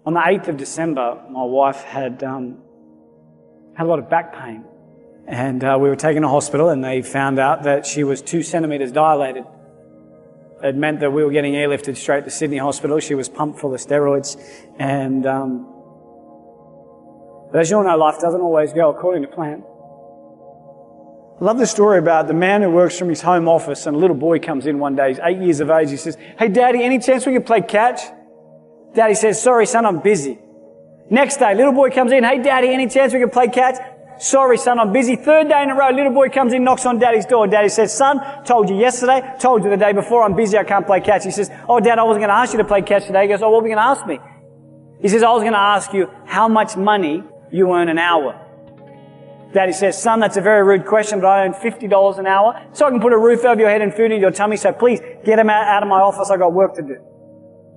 On the 8th of December, my wife had a lot of back pain. And we were taken to hospital and they found out that she was 2 centimetres dilated. It meant that we were getting airlifted straight to Sydney Hospital. She was pumped full of steroids. And but as you all know, life doesn't always go according to plan. I love the story about the man who works from his home office and a little boy comes in one day. He's 8 years of age. He says, "Hey, Daddy, any chance we could play catch?" Daddy says, "Sorry, son, I'm busy." Next day, little boy comes in. "Hey, Daddy, any chance we could play catch?" "Sorry, son, I'm busy." Third day in a row, little boy comes in, knocks on Daddy's door. Daddy says, "Son, told you yesterday, told you the day before, I'm busy, I can't play catch." He says, "Oh, Dad, I wasn't going to ask you to play catch today." He goes, "Oh, what were you going to ask me?" He says, "I was going to ask you how much money you earn an hour." Daddy says, "Son, that's a very rude question, but I earn $50 an hour, so I can put a roof over your head and food in your tummy, so please get him out of my office, I've got work to do."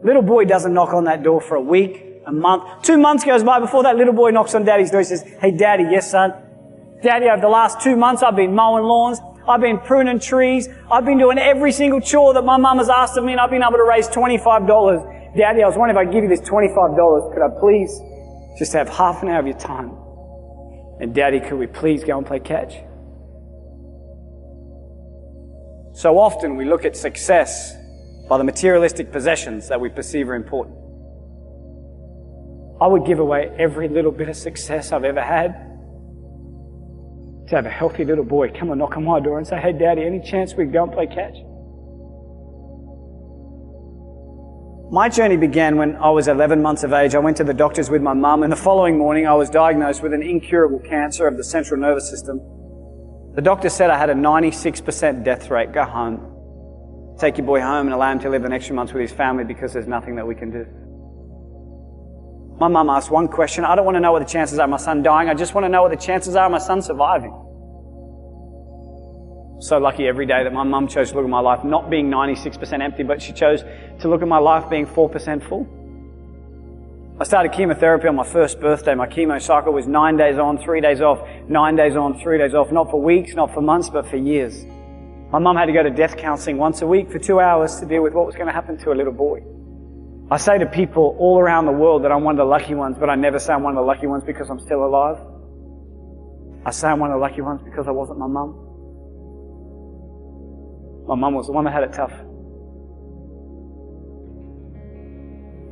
Little boy doesn't knock on that door for a week, a month. 2 months goes by before that little boy knocks on Daddy's door. He says, "Hey, Daddy." "Yes, son." "Daddy, over the last 2 months, I've been mowing lawns, I've been pruning trees, I've been doing every single chore that my mum has asked of me, and I've been able to raise $25. Daddy, I was wondering if I could give you this $25. Could I please just have half an hour of your time? And Daddy, could we please go and play catch?" So often we look at success by the materialistic possessions that we perceive are important. I would give away every little bit of success I've ever had to have a healthy little boy come and knock on my door and say, "Hey, Daddy, any chance we could go and play catch?" My journey began when I was 11 months of age. I went to the doctors with my mum, and the following morning I was diagnosed with an incurable cancer of the central nervous system. The doctor said I had a 96% death rate. Go home. Take your boy home and allow him to live an extra month with his family because there's nothing that we can do. My mum asked one question: "I don't want to know what the chances are of my son dying. I just want to know what the chances are of my son surviving." So lucky every day that my mum chose to look at my life not being 96% empty, but she chose to look at my life being 4% full. I started chemotherapy on my first birthday. My chemo cycle was 9 days on, 3 days off, 9 days on, 3 days off, not for weeks, not for months, but for years. My mum had to go to death counselling once a week for 2 hours to deal with what was going to happen to a little boy. I say to people all around the world that I'm one of the lucky ones, but I never say I'm one of the lucky ones because I'm still alive. I say I'm one of the lucky ones because I wasn't my mum. My mum was the one that had it tough.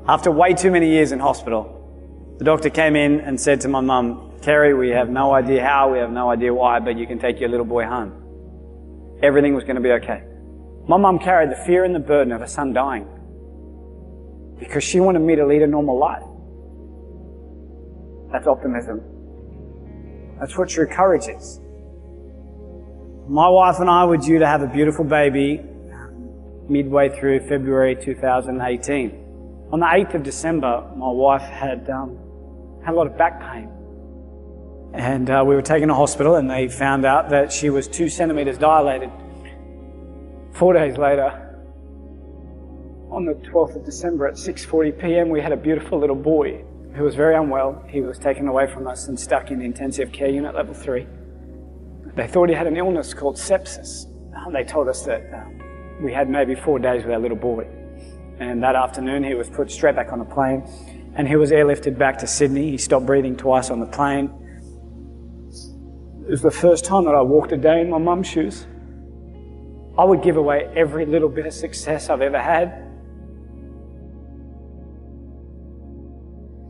After way too many years in hospital, the doctor came in and said to my mum, "Terry, we have no idea how, we have no idea why, but you can take your little boy home." Everything was going to be okay. My mum carried the fear and the burden of her son dying because she wanted me to lead a normal life. That's optimism. That's what true courage is. My wife and I were due to have a beautiful baby midway through February 2018. On the 8th of December, my wife had a lot of back pain. And we were taken to hospital and they found out that she was 2 centimetres dilated. 4 days later, on the 12th of December at 6:40 p.m, we had a beautiful little boy who was very unwell. He was taken away from us and stuck in intensive care unit level 3. They thought he had an illness called sepsis. They told us that we had maybe 4 days with our little boy. And that afternoon he was put straight back on a plane and he was airlifted back to Sydney. He stopped breathing twice on the plane. It was the first time that I walked a day in my mum's shoes. I would give away every little bit of success I've ever had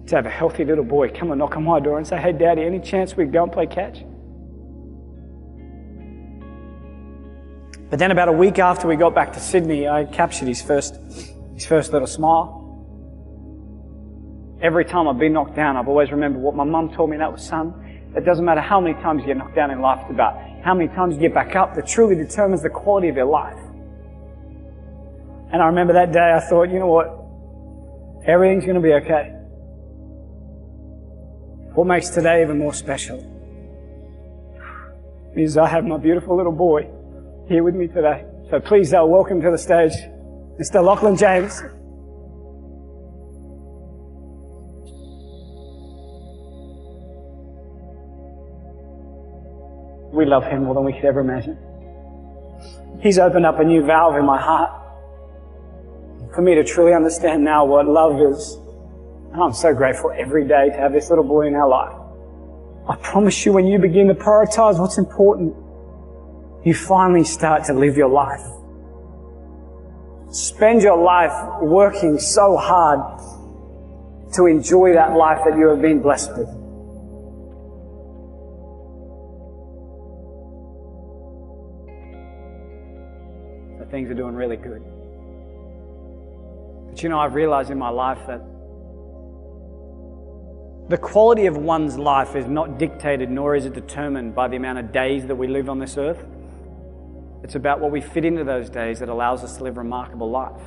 to have a healthy little boy come and knock on my door and say, "Hey, Daddy, any chance we could go and play catch?" But then about a week after we got back to Sydney, I captured his first little smile. Every time I've been knocked down, I've always remembered what my mum told me, and that was, "Son, it doesn't matter how many times you get knocked down in life, it's about how many times you get back up that truly determines the quality of your life." And I remember that day I thought, you know what? Everything's going to be okay. What makes today even more special is I have my beautiful little boy here with me today. So please welcome to the stage Mr. Lachlan James. We love him more than we could ever imagine. He's opened up a new valve in my heart for me to truly understand now what love is And I'm so grateful every day to have this little boy in our life. I promise you, when you begin to prioritize what's important, you finally start to live your life. Spend your life working so hard to enjoy that life that you have been blessed with. So things are doing really good. But I've realized in my life that the quality of one's life is not dictated, nor is it determined by the amount of days that we live on this earth. It's about what we fit into those days that allows us to live a remarkable life.